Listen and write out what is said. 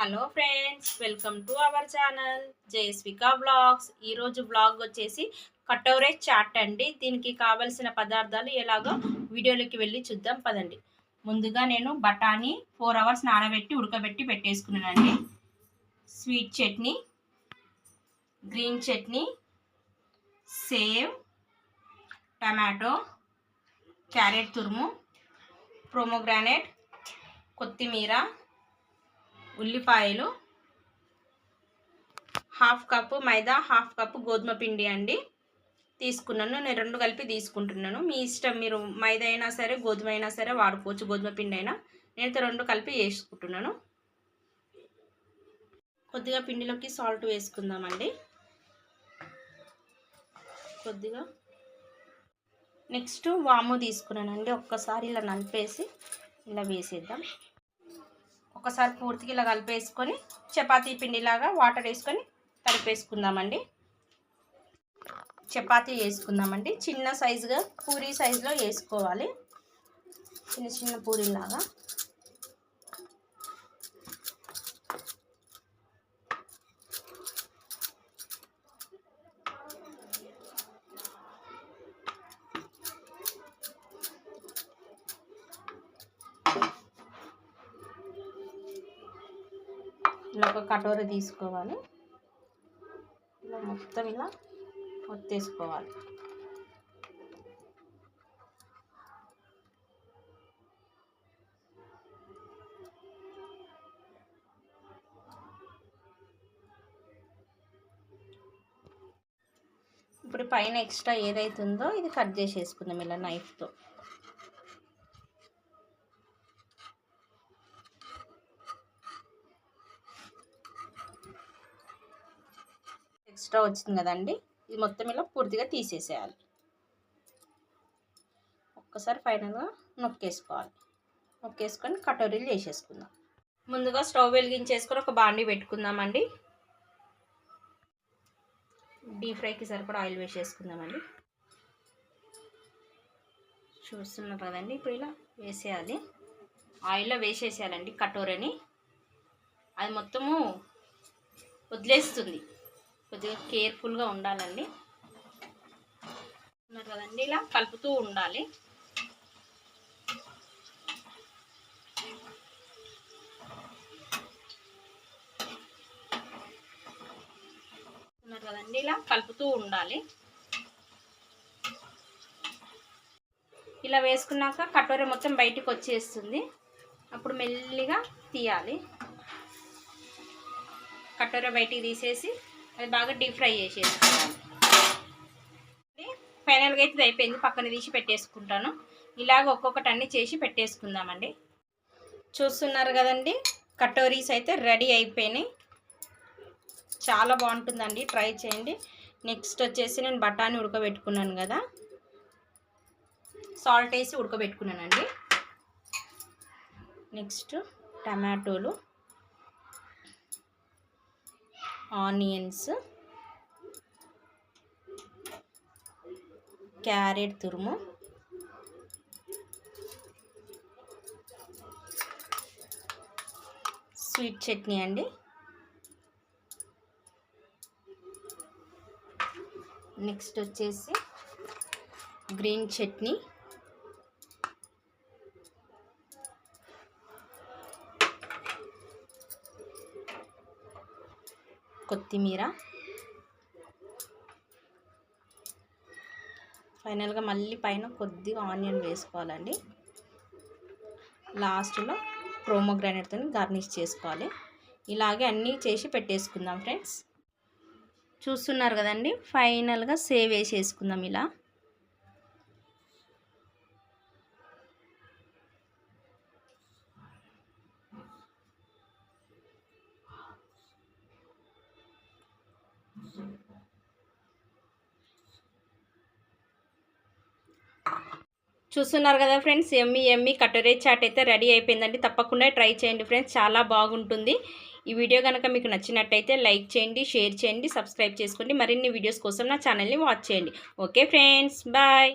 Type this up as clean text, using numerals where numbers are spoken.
Hello friends, welcome to our channel Jayaswika vlogs. ఈరోజు vlog వచ్చేసి katore chat అండి. దీనికి కావలసిన పదార్థాలు ఎలాగో వీడియోలోకి వెళ్ళి చూద్దాం పదండి. ముందుగా నేను బఠానీ 4 అవర్స్ నానబెట్టి ఉడకబెట్టి పెట్టేసుకున్నానండి. Sweet chutney, green chutney, sev, tomato, carrot తురుము, ప్రోమోగ్రానేట్, కొత్తిమీర, ఉల్లిపాయలు, half cup maida, half cup గోధుమ పిండి అండి తీసుకున్నాను. నేను 2 కలిపి తీసుకుంటున్నాను. మీ ఇష్టం, మీరు మైదా అయినా సరే గోధుమ అయినా సరే వాడుకోవచ్చు, గోధుమ పిండి అయినా. నేనైతే 2 కలిపి వేసుకుంటున్నాను. కొద్దిగా పిండిలోకి సాల్ట్ వేసుకుందామండి. కొద్దిగా నెక్స్ట్ వాము తీసుకున్నానండి. ఒక్కసారి ఇలా నలిపేసి ఇలా వేసేద్దాం. ఒకసారి పూర్తిగా ఇలా కలిపేసుకొని చపాతీ పిండిలాగా వాటర్ వేసుకొని తడిపేసుకుందామండి. చపాతీ వేసుకుందామండి. చిన్న సైజుగా పూరీ సైజులో వేసుకోవాలి, చిన్న చిన్న పూరీలాగా. ఇలా ఒక కటోరీ తీసుకోవాలి. ఇలా మొత్తం ఇలా ఒత్తేసుకోవాలి. ఇప్పుడు పైన ఎక్స్ట్రా ఏదైతుందో ఇది కట్ చేసేసుకుందాం ఇలా నైఫ్తో. ఎక్స్ట్రా వచ్చింది కదండి, ఇది మొత్తం ఇలా పూర్తిగా తీసేసేయాలి. ఒక్కసారి ఫైనల్గా నొక్కేసుకోవాలి. నొక్కేసుకొని కటోరీలు చేసేసుకుందాం. ముందుగా స్టవ్ వెలిగించేసుకొని ఒక బాండీ పెట్టుకుందామండి. డీప్ ఫ్రైకి సరిపడా ఆయిల్ వేసేసుకుందామండి. చూస్తున్నారు కదండి, ఇప్పుడు ఇలా వేసేయాలి. ఆయిల్లో వేసేసేయాలండి కటోరీని. అది మొత్తము వదిలేస్తుంది, కొద్దిగా కేర్ఫుల్గా ఉండాలండి. ఉన్నారు కదండి, ఇలా కలుపుతూ ఉండాలి. ఉన్నారు కదండి, ఇలా కలుపుతూ ఉండాలి. ఇలా వేసుకున్నాక కటోరీ మొత్తం బయటికి వచ్చేస్తుంది. అప్పుడు మెల్లిగా తీయాలి. కటోరీ బయటికి తీసేసి అది బాగా డీప్ ఫ్రై చేసేసుకోవాలి. ఫైనల్గా అయితే ఇది అయిపోయింది. పక్కన తీసి పెట్టేసుకుంటాను. ఇలాగ ఒక్కొక్కటి అన్నీ చేసి పెట్టేసుకుందామండి. చూస్తున్నారు కదండి, కటోరీస్ అయితే రెడీ అయిపోయినాయి. చాలా బాగుంటుందండి, ట్రై చేయండి. నెక్స్ట్ వచ్చేసి నేను బఠానీ ఉడకబెట్టుకున్నాను కదా, సాల్ట్ వేసి ఉడకబెట్టుకున్నానండి. నెక్స్ట్ టమాటోలు, ఆనియన్స్, క్యారెట్ తురుము, స్వీట్ చట్నీ అండి. నెక్స్ట్ వచ్చేసి గ్రీన్ చట్నీ, కొత్తిమీర, ఫైనల్గా మళ్ళీ పైన కొద్దిగా ఆనియన్ వేసుకోవాలండి. లాస్ట్లో ప్రోమోగ్రానేట్తో గార్నిష్ చేసుకోవాలి. ఇలాగే అన్నీ చేసి పెట్టేసుకుందాం ఫ్రెండ్స్. చూస్తున్నారు కదండి, ఫైనల్గా సేవ్ వేసేసుకుందాం ఇలా. చూస్తున్నారు కదా ఫ్రెండ్స్, ఎమ్మి కటోరీ చాట్ అయితే రెడీ అయిపోయిందండి. తప్పకుండా ట్రై చేయండి ఫ్రెండ్స్, చాలా బాగుంటుంది. ఈ వీడియో కనుక మీకు నచ్చినట్టయితే లైక్ చేయండి, షేర్ చేయండి, సబ్స్క్రైబ్ చేసుకోండి. మరిన్ని వీడియోస్ కోసం నా ఛానల్ని వాచ్ చేయండి. Okay friends, bye.